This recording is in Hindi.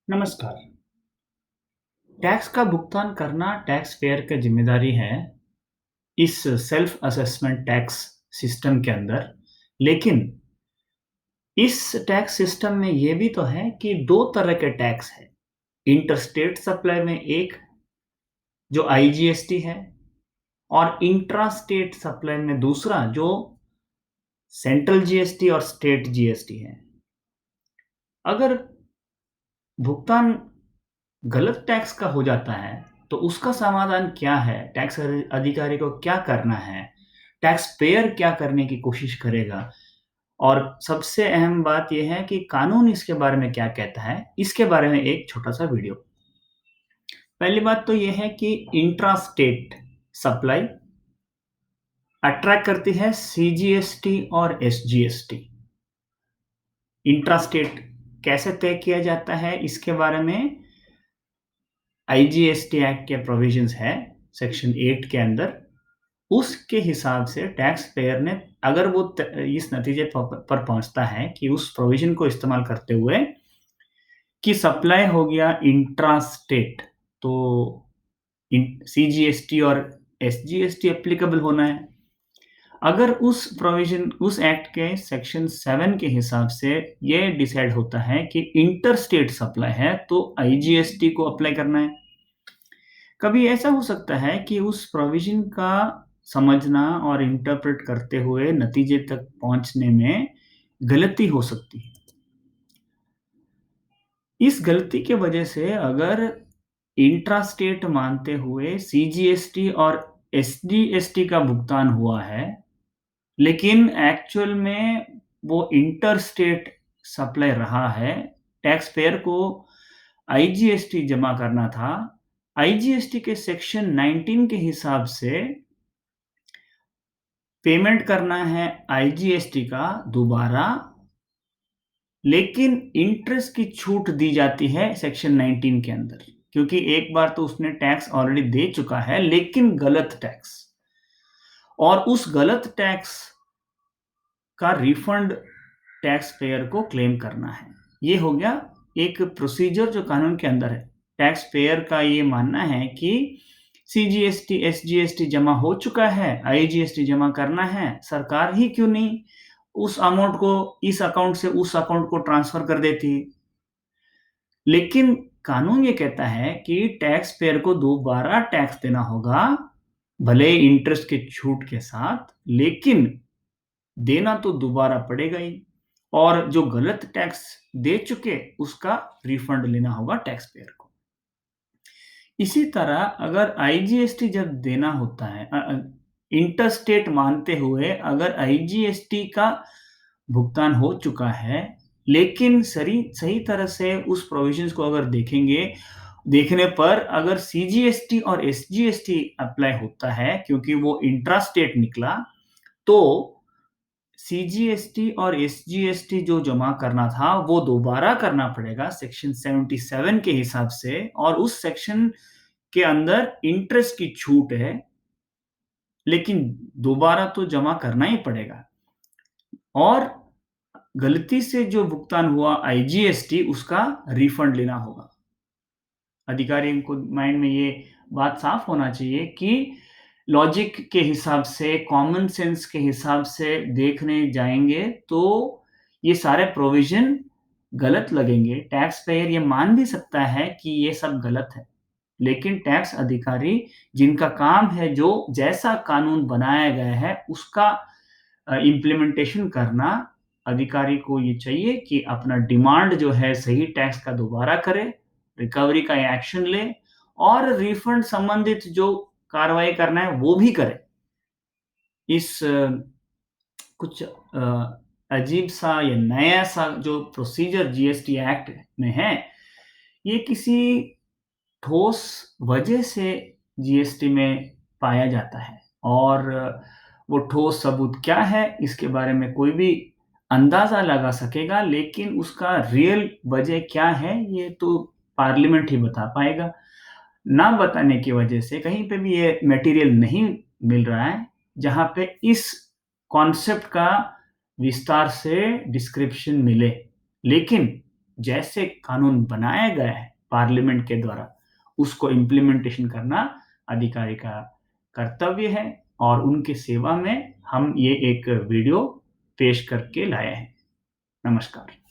नमस्कार। टैक्स का भुगतान करना टैक्स पेयर की ज़िम्मेदारी है इस सेल्फ असेसमेंट टैक्स सिस्टम के अंदर। लेकिन इस टैक्स सिस्टम में ये भी तो है कि 2 तरह के टैक्स हैं। इंटरस्टेट सप्लाई में एक जो आईजीएसटी है और इंट्रा स्टेट सप्लाई में दूसरा जो सेंट्रल जीएसटी और स्टेट जीएसटी है। अगर भुगतान गलत टैक्स का हो जाता है, तो उसका समाधान क्या है? टैक्स अधिकारी को क्या करना है? टैक्स पेयर क्या करने की कोशिश करेगा? और सबसे अहम बात ये है कि कानून इसके बारे में क्या कहता है? इसके बारे में एक छोटा-सा वीडियो। पहली बात तो ये है कि इंट्रा स्टेट सप्लाई अट्रैक्ट करती है सीजीएसटी और एसजीएसटी। इंट्रा स्टेट कैसे तय किया जाता है, इसके बारे में आईजीएसटी एक्ट के प्रोविजंस है सेक्शन 8 के अंदर। उसके हिसाब से टैक्स पेयर ने अगर वो इस नतीजे पर पहुंचता है कि उस प्रोविजन को इस्तेमाल करते हुए कि सप्लाई हो गया इंट्रा स्टेट, तो सीजीएसटी और एसजीएसटी एप्लीकेबल होना है। अगर उस प्रोविजन उस एक्ट के सेक्शन 7 के हिसाब से ये डिसाइड होता है कि इंटर स्टेट सप्लाई है, तो आईजीएसटी को अप्लाई करना है। कभी ऐसा हो सकता है कि उस प्रोविजन का समझना और इंटरप्रेट करते हुए नतीजे तक पहुंचने में गलती हो सकती है। इस गलती के वजह से अगर इंट्रा स्टेट मानते हुए सीजीएसटी और एसजीएसटी का भुगतान हुआ है, लेकिन एक्चुअल में वो इंटर स्टेट सप्लाई रहा है, टैक्स पेयर को आईजीएसटी जमा करना था। आईजीएसटी के सेक्शन 19 के हिसाब से पेमेंट करना है आईजीएसटी का दोबारा, लेकिन इंटरेस्ट की छूट दी जाती है सेक्शन 19 के अंदर, क्योंकि एक बार तो उसने टैक्स ऑलरेडी दे चुका है, लेकिन गलत टैक्स, और उस गलत टैक्स का रिफंड टैक्स पेयर को क्लेम करना है। ये हो गया एक प्रोसीजर जो कानून के अंदर है। टैक्स पेयर का ये मानना है कि सीजीएसटी, एसजीएसटी जमा हो चुका है, आईजीएसटी जमा करना है, सरकार ही क्यों नहीं उस अमाउंट को इस अकाउंट से उस अकाउंट को ट्रांसफर कर देती। लेकिन कानून ये कहता है कि टैक्स पेयर को दोबारा टैक्स देना होगा, भले ही इंटरेस्ट के छूट के साथ, लेकिन देना तो दोबारा पड़ेगा ही, और जो गलत टैक्स दे चुके उसका रिफंड लेना होगा टैक्स पेयर को। इसी तरह अगर आईजीएसटी जब देना होता है, इंटरस्टेट मानते हुए अगर आईजीएसटी का भुगतान हो चुका है, लेकिन सही तरह से उस प्रोविजंस को अगर देखने पर अगर सीजीएसटी और एसजीएसटी अप्लाई होता है, क्योंकि वो इंट्रा स्टेट निकला, तो सीजीएसटी और एसजीएसटी जो जमा करना था वो दोबारा करना पड़ेगा सेक्शन 77 के हिसाब से, और उस सेक्शन के अंदर इंटरेस्ट की छूट है, लेकिन दोबारा तो जमा करना ही पड़ेगा। और गलती से जो भुगतान हुआ आईजीएसटी उसका रिफंड लेना होगा। अधिकारियों को माइंड में ये बात साफ होना चाहिए कि लॉजिक के हिसाब से, कॉमन सेंस के हिसाब से देखने जाएँगे तो ये सारे प्रोविज़न गलत लगेंगे। टैक्स पेयर ये मान भी सकता है कि ये सब गलत है। लेकिन टैक्स अधिकारी जिनका काम है जो जैसा कानून बनाया गया है उसका इम्प्लीमेंटेशन करना, अधिकारी को ये चाहिए कि अपना डिमांड जो है सही टैक्स का दोबारा करे, रिकवरी का एक्शन ले और रिफंड संबंधित जो कार्रवाई करना है वो भी करे। इस कुछ अजीब-सा या नया-सा जो प्रोसीजर जीएसटी एक्ट में है, ये किसी ठोस वजह से जीएसटी में पाया जाता है, और वो ठोस सबूत क्या है इसके बारे में कोई भी अंदाज़ा लगा सकेगा, लेकिन उसका रियल वजह क्या है ये तो पार्लियामेंट ही बता पाएगा। ना बताने की वजह से कहीं पे भी ये मटेरियल नहीं मिल रहा है, जहाँ पे इस कॉन्सेप्ट का विस्तार से डिस्क्रिप्शन मिले। लेकिन जैसे कानून बनाया गया है पार्लियामेंट के द्वारा, उसको इम्प्लीमेंटेशन करना अधिकारी का कर्तव्य है और उनकी सेवा में हम ये एक वीडियो पेश करके लाए हैं। नमस्कार।